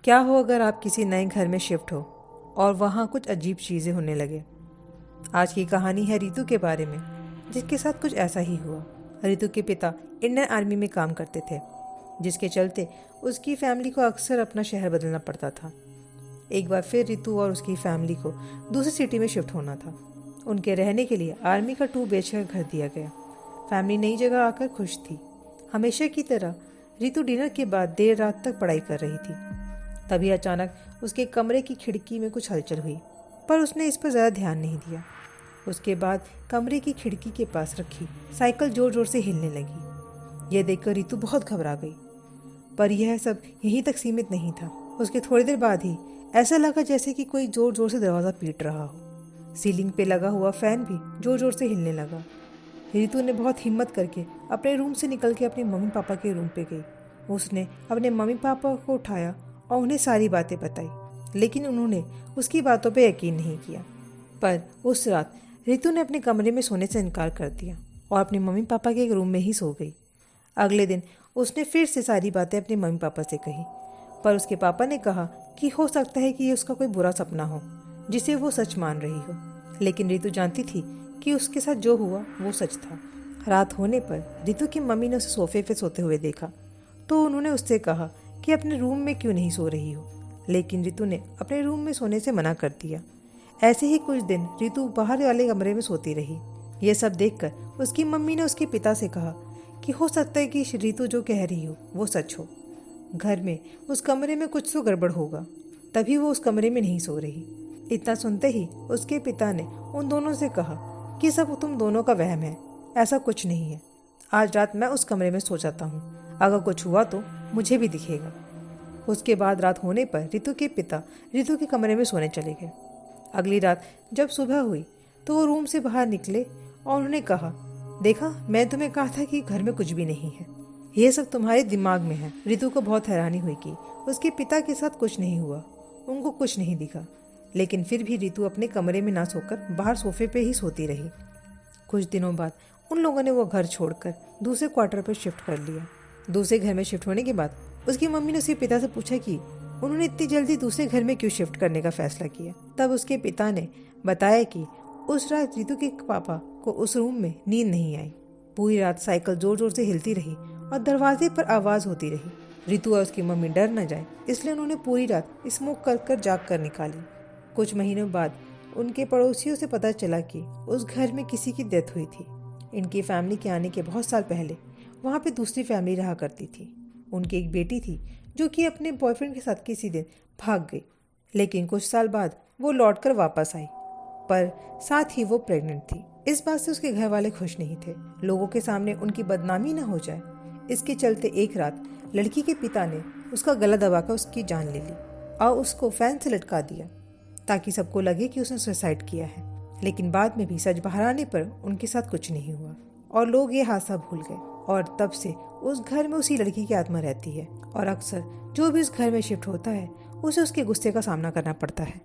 क्या हो अगर आप किसी नए घर में शिफ्ट हो और वहाँ कुछ अजीब चीज़ें होने लगे। आज की कहानी है रितु के बारे में, जिसके साथ कुछ ऐसा ही हुआ। रितु के पिता इंडियन आर्मी में काम करते थे, जिसके चलते उसकी फैमिली को अक्सर अपना शहर बदलना पड़ता था। एक बार फिर रितु और उसकी फैमिली को दूसरी सिटी में शिफ्ट होना था। उनके रहने के लिए आर्मी का 2 BHK घर दिया गया। फैमिली नई जगह आकर खुश थी। हमेशा की तरह रितु डिनर के बाद देर रात तक पढ़ाई कर रही थी। तभी अचानक उसके कमरे की खिड़की में कुछ हलचल हुई, पर उसने इस पर ज़्यादा ध्यान नहीं दिया। उसके बाद कमरे की खिड़की के पास रखी साइकिल जोर जोर से हिलने लगी। यह देखकर रितु बहुत घबरा गई। पर यह सब यहीं तक सीमित नहीं था। उसके थोड़ी देर बाद ही ऐसा लगा जैसे कि कोई जोर जोर से दरवाज़ा पीट रहा हो। सीलिंग पे लगा हुआ फैन भी जोर जोर से हिलने लगा। रितु ने बहुत हिम्मत करके अपने रूम से निकल के अपने मम्मी पापा के रूम पे गई। उसने अपने मम्मी पापा को उठाया और उन्हें सारी बातें बताई, लेकिन उन्होंने उसकी बातों पे यकीन नहीं किया। पर उस रात रितु ने अपने कमरे में सोने से इनकार कर दिया और अपने मम्मी पापा के एक रूम में ही सो गई। अगले दिन उसने फिर से सारी बातें अपने मम्मी पापा से कही, पर उसके पापा ने कहा कि हो सकता है कि ये उसका कोई बुरा सपना हो जिसे वो सच मान रही हो। लेकिन रितु जानती थी कि उसके साथ जो हुआ वो सच था। रात होने पर रितु की मम्मी ने उसे सोफे पे सोते हुए देखा, तो उन्होंने उससे कहा कि अपने रूम में क्यों नहीं सो रही हो। लेकिन रितु ने अपने रूम में सोने से मना कर दिया। ऐसे ही कुछ दिन रितु बाहर वाले कमरे में सोती रही। यह सब देखकर उसकी मम्मी ने उसके पिता से कहा कि हो सकता है कि रितु जो कह रही हो वो सच हो। घर में उस कमरे में कुछ तो गड़बड़ होगा, तभी वो उस कमरे में नहीं सो रही। इतना सुनते ही उसके पिता ने उन दोनों से कहा कि सब तुम दोनों का वहम है, ऐसा कुछ नहीं है। आज रात मैं उस कमरे में सो जाता हूँ, अगर कुछ हुआ तो मुझे भी दिखेगा। उसके बाद रात होने पर रितु के पिता रितु के कमरे में सोने चले गए। अगली रात जब सुबह हुई तो वो रूम से बाहर निकले और उन्होंने कहा, देखा, मैं तुम्हें कहा था कि घर में कुछ भी नहीं है, ये सब तुम्हारे दिमाग में है। रितु को बहुत हैरानी हुई कि उसके पिता के साथ कुछ नहीं हुआ, उनको कुछ नहीं दिखा। लेकिन फिर भी रितु अपने कमरे में ना सोकर बाहर सोफे पे ही सोती रही। कुछ दिनों बाद उन लोगों ने वो घर छोड़कर दूसरे क्वार्टर पर शिफ्ट कर लिया। दूसरे घर में शिफ्ट होने के बाद उसकी मम्मी ने उसके पिता से पूछा कि उन्होंने इतनी जल्दी दूसरे घर में क्यों शिफ्ट करने का फैसला किया। तब उसके पिता ने बताया कि उस रात रितु के पापा को उस रूम में नींद नहीं आई। पूरी रात साइकिल जोर जोर से हिलती रही और दरवाजे पर आवाज़ होती रही। रितु और उसकी मम्मी डर न जाए, इसलिए उन्होंने पूरी रात स्मोक कर कर जाग कर निकाली। कुछ महीनों बाद उनके पड़ोसियों से पता चला कि उस घर में किसी की डेथ हुई थी। इनकी फैमिली के आने के बहुत साल पहले वहाँ पे दूसरी फैमिली रहा करती थी। उनकी एक बेटी थी जो कि अपने बॉयफ्रेंड के साथ किसी दिन भाग गई, लेकिन कुछ साल बाद वो लौटकर वापस आई, पर साथ ही वो प्रेग्नेंट थी। इस बात से उसके घर वाले खुश नहीं थे, लोगों के सामने उनकी बदनामी न हो जाए। इसके चलते एक रात लड़की के पिता ने उसका गला दबाकर उसकी जान ले ली और उसको फैन से लटका दिया, ताकि सबको लगे कि उसने सुसाइड किया है। लेकिन बाद में भी सच बाहर आने पर उनके साथ कुछ नहीं हुआ और लोग ये हादसा भूल गए। और तब से उस घर में उसी लड़की की आत्मा रहती है और अक्सर जो भी उस घर में शिफ्ट होता है उसे उसके गुस्से का सामना करना पड़ता है।